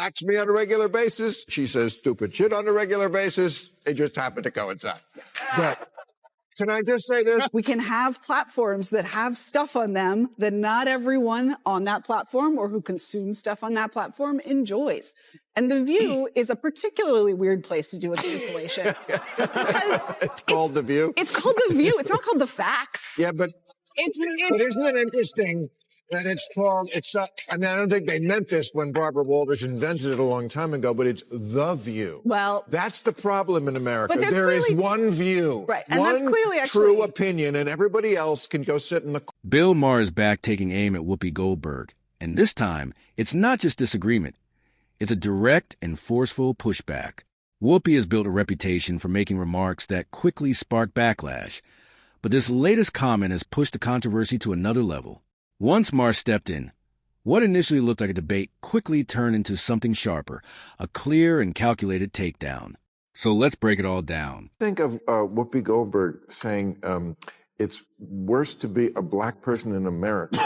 attacks me on a regular basis. She says stupid shit on a regular basis. They just happen to coincide. But can I just say this? We can have platforms that have stuff on them that not everyone on that platform or who consumes stuff on that platform enjoys. And The View is a particularly weird place to do a cancellation. It's called The View? It's called The View. It's not called The Facts. Yeah, but isn't it interesting that it's called, I don't think they meant this when Barbara Walters invented it a long time ago, but it's The View. Well, that's the problem in America. But there is one view, right, and one that's clearly true opinion, and everybody else can go sit in the... Bill Maher is back taking aim at Whoopi Goldberg. And this time, it's not just disagreement. It's a direct and forceful pushback. Whoopi has built a reputation for making remarks that quickly spark backlash. But this latest comment has pushed the controversy to another level. Once Maher stepped in, what initially looked like a debate quickly turned into something sharper, a clear and calculated takedown. So let's break it all down. Think of Whoopi Goldberg saying it's worse to be a black person in America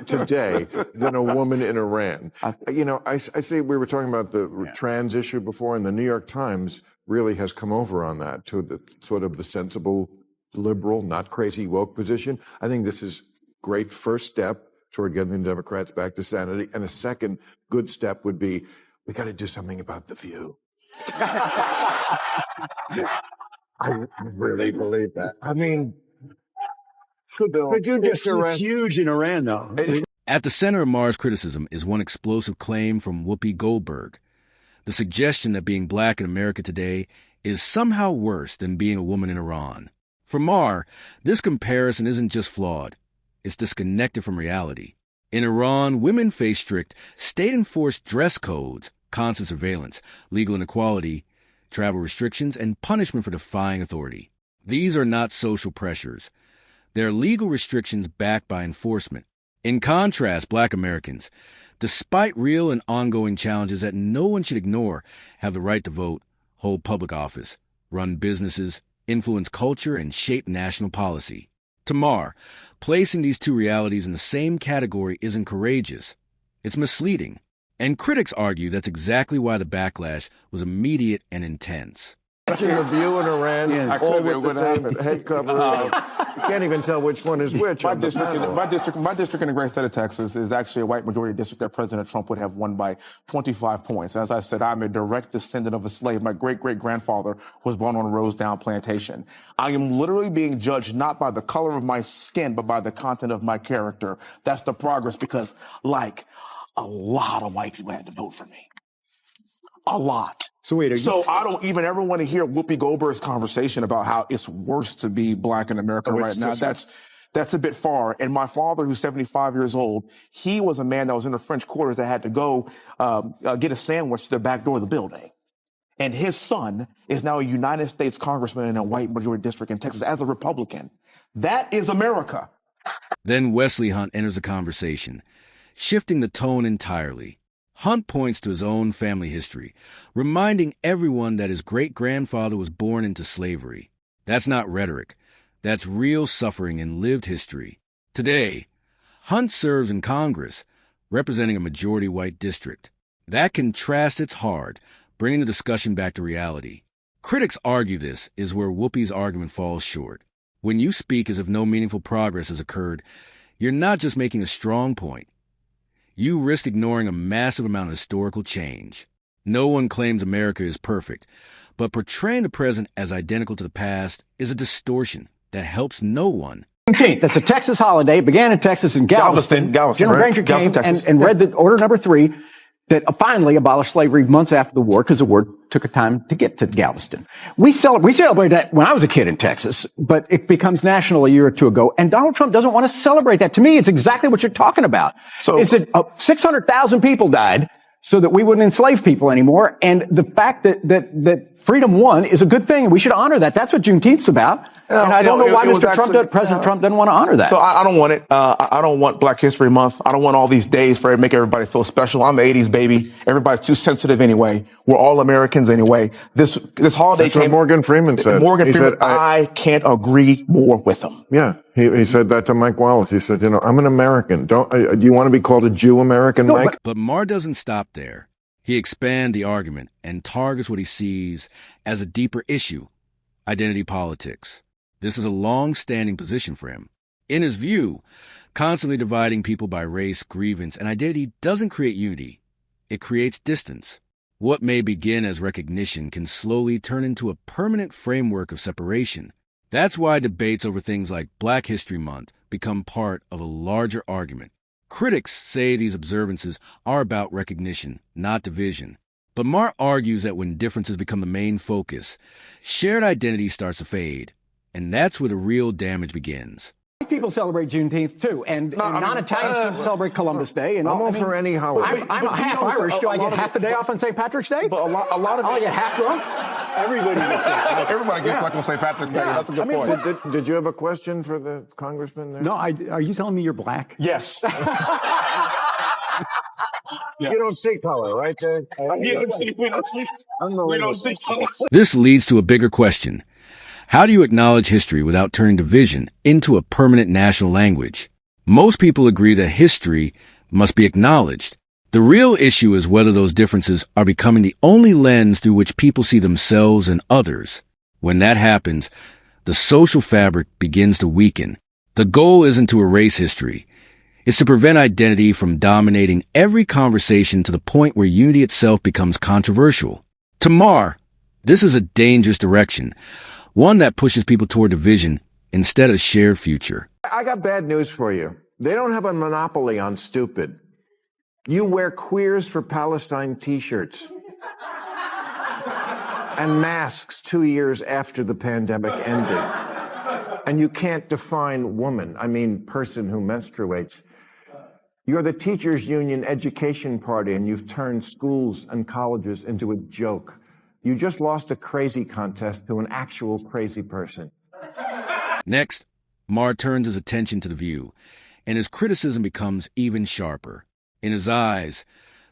today than a woman in Iran. I see we were talking about the trans issue before, and the New York Times really has come over on that to the sort of the sensible, liberal, not crazy woke position. I think this is great first step toward getting the Democrats back to sanity. And a second good step would be, we got to do something about The View. I really believe that. I mean, could you just it's huge in Iran, though. At the center of Maher's criticism is one explosive claim from Whoopi Goldberg. The suggestion that being black in America today is somehow worse than being a woman in Iran. For Maher, this comparison isn't just flawed. It's disconnected from reality. In Iran, women face strict, state-enforced dress codes, constant surveillance, legal inequality, travel restrictions, and punishment for defying authority. These are not social pressures. They're legal restrictions backed by enforcement. In contrast, black Americans, despite real and ongoing challenges that no one should ignore, have the right to vote, hold public office, run businesses, influence culture, and shape national policy. To Maher, placing these two realities in the same category isn't courageous. It's misleading. And critics argue that's exactly why the backlash was immediate and intense. Watching The View in Iran, all with the same head cover. You can't even tell which one is which. My district in the great state of Texas is actually a white majority district that President Trump would have won by 25 points. As I said, I'm a direct descendant of a slave. My great-great-grandfather was born on a Rosedown plantation. I am literally being judged not by the color of my skin, but by the content of my character. That's the progress because, like, a lot of white people had to vote for me. A lot. So I don't even ever want to hear Whoopi Goldberg's conversation about how it's worse to be black in America right now. That's a bit far. And my father, who's 75 years old, he was a man that was in the French quarters that had to go get a sandwich to the back door of the building. And his son is now a United States congressman in a white majority district in Texas as a Republican. That is America. Then Wesley Hunt enters the conversation, shifting the tone entirely. Hunt points to his own family history, reminding everyone that his great-grandfather was born into slavery. That's not rhetoric. That's real suffering and lived history. Today, Hunt serves in Congress, representing a majority white district. That contrast hits hard, bringing the discussion back to reality. Critics argue this is where Whoopi's argument falls short. When you speak as if no meaningful progress has occurred, you're not just making a strong point. You risk ignoring a massive amount of historical change. No one claims America is perfect, but portraying the present as identical to the past is a distortion that helps no one. That's a Texas holiday. It began in Texas in Galveston. General Granger came and read the order number 3 that finally abolished slavery months after the war because the war took a time to get to Galveston. We celebrated that when I was a kid in Texas, but it becomes national a year or two ago. And Donald Trump doesn't want to celebrate that. To me, it's exactly what you're talking about. So is that 600,000 people died so that we wouldn't enslave people anymore. And the fact that freedom won is a good thing, and we should honor that. That's what Juneteenth's about. And I don't know why President Trump doesn't want to honor that. So I don't want it. I don't want Black History Month. I don't want all these days for it to make everybody feel special. I'm the 80s baby. Everybody's too sensitive anyway. We're all Americans anyway. This holiday That's what Morgan Freeman said. I can't agree more with him. Yeah. He said that to Mike Wallace. He said, I'm an American. Do you want to be called a Jew American, Mike? But Maher doesn't stop there. He expands the argument and targets what he sees as a deeper issue, identity politics. This is a long-standing position for him. In his view, constantly dividing people by race, grievance, and identity doesn't create unity. It creates distance. What may begin as recognition can slowly turn into a permanent framework of separation. That's why debates over things like Black History Month become part of a larger argument. Critics say these observances are about recognition, not division. But Maher argues that when differences become the main focus, shared identity starts to fade. And that's where the real damage begins. People celebrate Juneteenth, too, and non-Italians celebrate Columbus Day. And I'm all for any holiday. I'm half Irish. Do I get half the day off on St. Patrick's Day? But a lot of I'll get half drunk? Everybody Everybody gets drunk on St. Patrick's Day. That's a good point. Did you have a question for the congressman there? No, are you telling me you're black? Yes. You don't see color, right? We don't see color. This leads to a bigger question. How do you acknowledge history without turning division into a permanent national language? Most people agree that history must be acknowledged. The real issue is whether those differences are becoming the only lens through which people see themselves and others. When that happens, the social fabric begins to weaken. The goal isn't to erase history. It's to prevent identity from dominating every conversation to the point where unity itself becomes controversial. To Maher, this is a dangerous direction, one that pushes people toward division instead of shared future. I got bad news for you. They don't have a monopoly on stupid. You wear Queers for Palestine t-shirts and masks 2 years after the pandemic ended. And you can't define woman, person who menstruates. You're the teachers' union education party, and you've turned schools and colleges into a joke. You just lost a crazy contest to an actual crazy person. Next, Maher turns his attention to The View, and his criticism becomes even sharper. In his eyes,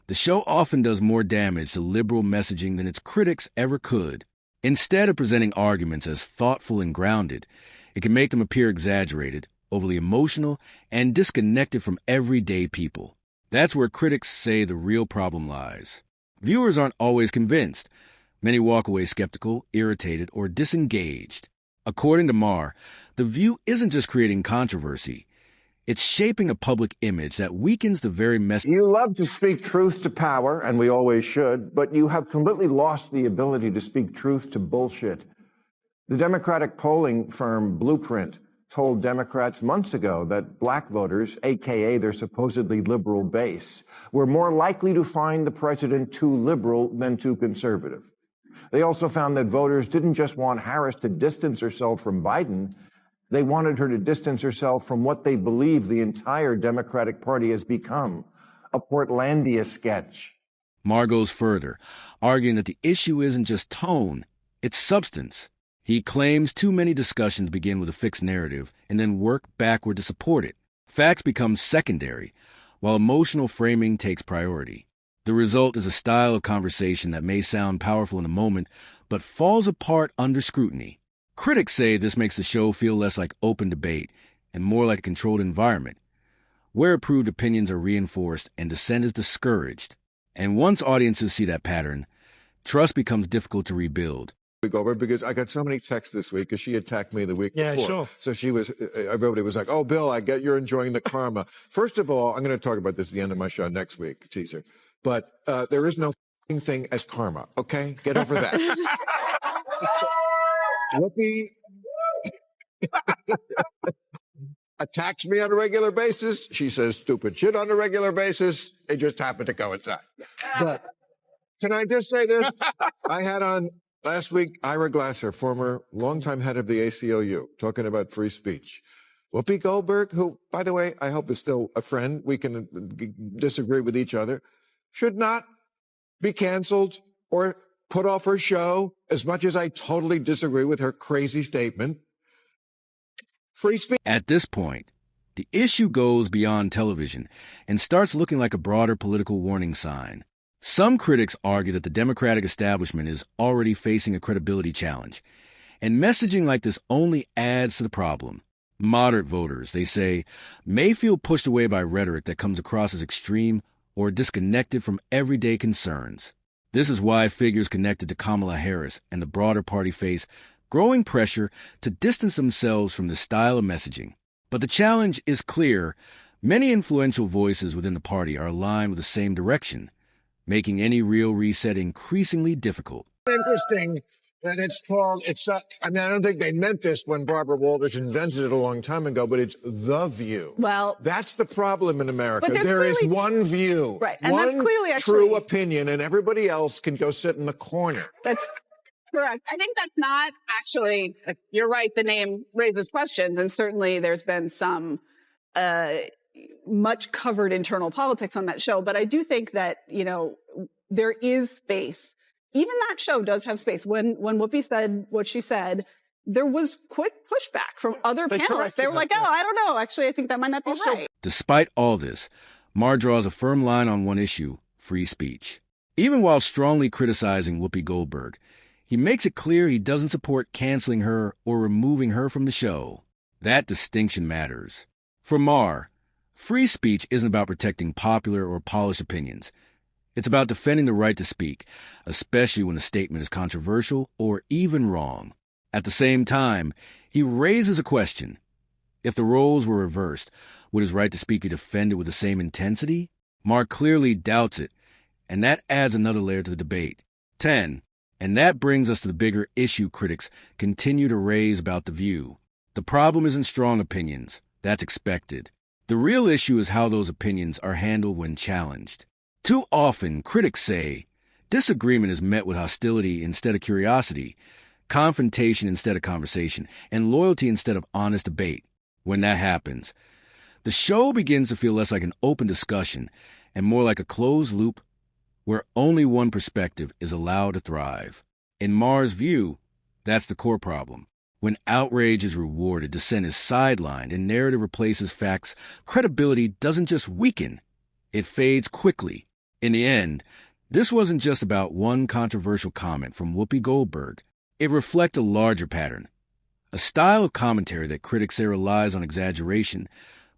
the show often does more damage to liberal messaging than its critics ever could. Instead of presenting arguments as thoughtful and grounded, it can make them appear exaggerated, overly emotional, and disconnected from everyday people. That's where critics say the real problem lies. Viewers aren't always convinced. Many walk away skeptical, irritated, or disengaged. According to Maher, The View isn't just creating controversy. It's shaping a public image that weakens the very message. You love to speak truth to power, and we always should, but you have completely lost the ability to speak truth to bullshit. The Democratic polling firm Blueprint told Democrats months ago that black voters, aka their supposedly liberal base, were more likely to find the president too liberal than too conservative. They also found that voters didn't just want Harris to distance herself from Biden. They wanted her to distance herself from what they believe the entire Democratic Party has become, a Portlandia sketch. Maher goes further, arguing that the issue isn't just tone, it's substance. He claims too many discussions begin with a fixed narrative and then work backward to support it. Facts become secondary, while emotional framing takes priority. The result is a style of conversation that may sound powerful in the moment, but falls apart under scrutiny. Critics say this makes the show feel less like open debate and more like a controlled environment, where approved opinions are reinforced and dissent is discouraged. And once audiences see that pattern, trust becomes difficult to rebuild. Over because I got so many texts this week because she attacked me the week before. Sure. So everybody was like, "Oh, Bill, I get you're enjoying the karma." First of all, I'm going to talk about this at the end of my show next week, teaser. But there is no thing as karma. Okay, get over that. Whoopi attacks me on a regular basis. She says stupid shit on a regular basis. It just happened to coincide. But can I just say this? I had on last week Ira Glasser, former longtime head of the ACLU, talking about free speech. Whoopi Goldberg, who, by the way, I hope is still a friend. We can disagree with each other. Should not be canceled or put off her show, as much as I totally disagree with her crazy statement. Free speech. At this point, the issue goes beyond television and starts looking like a broader political warning sign. Some critics argue that the Democratic establishment is already facing a credibility challenge, and messaging like this only adds to the problem. Moderate voters, they say, may feel pushed away by rhetoric that comes across as extreme or disconnected from everyday concerns. This is why figures connected to Kamala Harris and the broader party face growing pressure to distance themselves from this style of messaging. But the challenge is clear. Many influential voices within the party are aligned with the same direction, making any real reset increasingly difficult. Interesting that I don't think they meant this when Barbara Walters invented it a long time ago, but it's the view. Well, that's the problem in America. But there is one view, right, and one that's clearly true opinion, and everybody else can go sit in the corner. That's correct. I think that's not actually, you're right, the name raises questions, and certainly there's been some much covered internal politics on that show, but I do think that, there is space. Even that show does have space. When Whoopi said what she said, there was quick pushback from other panelists. They were like, I don't know. Actually, I think that might not be right. Despite all this, Maher draws a firm line on one issue, free speech. Even while strongly criticizing Whoopi Goldberg, he makes it clear he doesn't support canceling her or removing her from the show. That distinction matters. For Maher, free speech isn't about protecting popular or polished opinions. It's about defending the right to speak, especially when the statement is controversial or even wrong. At the same time, he raises a question. If the roles were reversed, would his right to speak be defended with the same intensity? Maher clearly doubts it, and that adds another layer to the debate. 10. And that brings us to the bigger issue critics continue to raise about The View. The problem isn't strong opinions. That's expected. The real issue is how those opinions are handled when challenged. Too often, critics say, disagreement is met with hostility instead of curiosity, confrontation instead of conversation, and loyalty instead of honest debate. When that happens, the show begins to feel less like an open discussion and more like a closed loop where only one perspective is allowed to thrive. In Maher's view, that's the core problem. When outrage is rewarded, dissent is sidelined, and narrative replaces facts, credibility doesn't just weaken, it fades quickly. In the end, this wasn't just about one controversial comment from Whoopi Goldberg. It reflects a larger pattern, a style of commentary that critics say relies on exaggeration,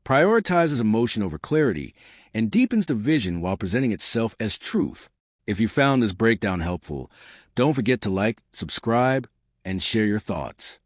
prioritizes emotion over clarity, and deepens division while presenting itself as truth. If you found this breakdown helpful, don't forget to like, subscribe, and share your thoughts.